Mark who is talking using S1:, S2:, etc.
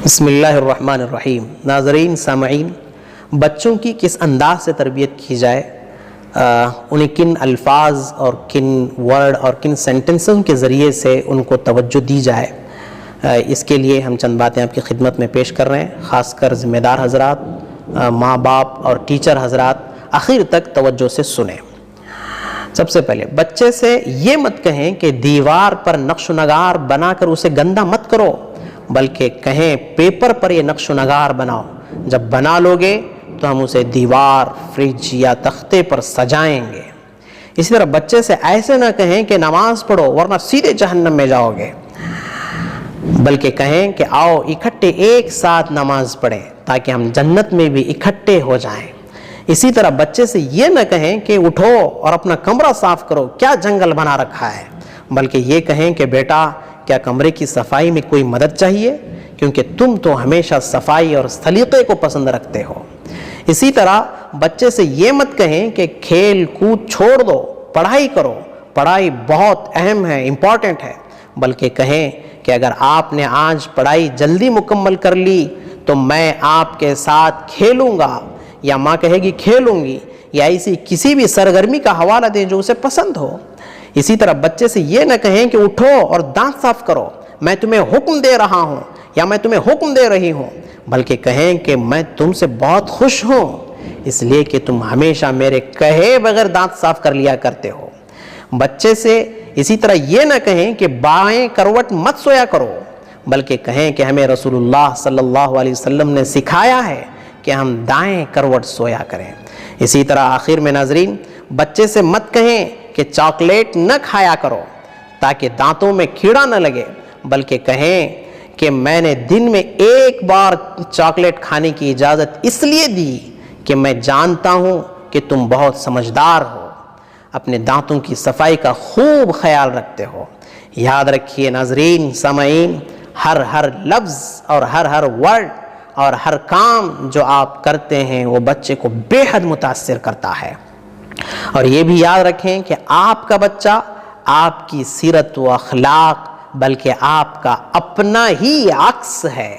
S1: بسم اللہ الرحمن الرحیم۔ ناظرین، سامعین، بچوں کی کس انداز سے تربیت کی جائے، انہیں کن الفاظ اور کن ورڈ اور کن سینٹنسوں کے ذریعے سے ان کو توجہ دی جائے، اس کے لیے ہم چند باتیں آپ کی خدمت میں پیش کر رہے ہیں۔ خاص کر ذمہ دار حضرات، ماں باپ اور ٹیچر حضرات آخر تک توجہ سے سنیں۔ سب سے پہلے بچے سے یہ مت کہیں کہ دیوار پر نقش و نگار بنا کر اسے گندا مت کرو، بلکہ کہیں پیپر پر یہ نقش و نگار بناؤ، جب بنا لوگے تو ہم اسے دیوار، فریج یا تختے پر سجائیں گے۔ اسی طرح بچے سے ایسے نہ کہیں کہ نماز پڑھو ورنہ سیدھے جہنم میں جاؤ گے، بلکہ کہیں کہ آؤ اکٹھے ایک ساتھ نماز پڑھیں تاکہ ہم جنت میں بھی اکٹھے ہو جائیں۔ اسی طرح بچے سے یہ نہ کہیں کہ اٹھو اور اپنا کمرہ صاف کرو، کیا جنگل بنا رکھا ہے، بلکہ یہ کہیں کہ بیٹا کیا کمرے کی صفائی میں کوئی مدد چاہیے، کیونکہ تم تو ہمیشہ صفائی اور سلیقے کو پسند رکھتے ہو۔ اسی طرح بچے سے یہ مت کہیں کہ کھیل کود چھوڑ دو، پڑھائی کرو، پڑھائی بہت اہم ہے، امپورٹنٹ ہے، بلکہ کہیں کہ اگر آپ نے آج پڑھائی جلدی مکمل کر لی تو میں آپ کے ساتھ کھیلوں گا، یا ماں کہے گی کھیلوں گی، یا ایسی کسی بھی سرگرمی کا حوالہ دیں جو اسے پسند ہو۔ اسی طرح بچے سے یہ نہ کہیں کہ اٹھو اور دانت صاف کرو، میں تمہیں حکم دے رہا ہوں یا میں تمہیں حکم دے رہی ہوں، بلکہ کہیں کہ میں تم سے بہت خوش ہوں اس لیے کہ تم ہمیشہ میرے کہے بغیر دانت صاف کر لیا کرتے ہو۔ بچے سے اسی طرح یہ نہ کہیں کہ بائیں کروٹ مت سویا کرو، بلکہ کہیں کہ ہمیں رسول اللہ صلی اللہ علیہ وسلم نے سکھایا ہے کہ ہم دائیں کروٹ سویا کریں۔ اسی طرح آخر میں ناظرین، بچے سے مت کہیں کہ چاکلیٹ نہ کھایا کرو تاکہ دانتوں میں کیڑا نہ لگے، بلکہ کہیں کہ میں نے دن میں ایک بار چاکلیٹ کھانے کی اجازت اس لیے دی کہ میں جانتا ہوں کہ تم بہت سمجھدار ہو، اپنے دانتوں کی صفائی کا خوب خیال رکھتے ہو۔ یاد رکھیے ناظرین، سامعین، ہر لفظ اور ہر ورڈ اور ہر کام جو آپ کرتے ہیں وہ بچے کو بے حد متاثر کرتا ہے۔ اور یہ بھی یاد رکھیں کہ آپ کا بچہ آپ کی سیرت و اخلاق بلکہ آپ کا اپنا ہی عکس ہے۔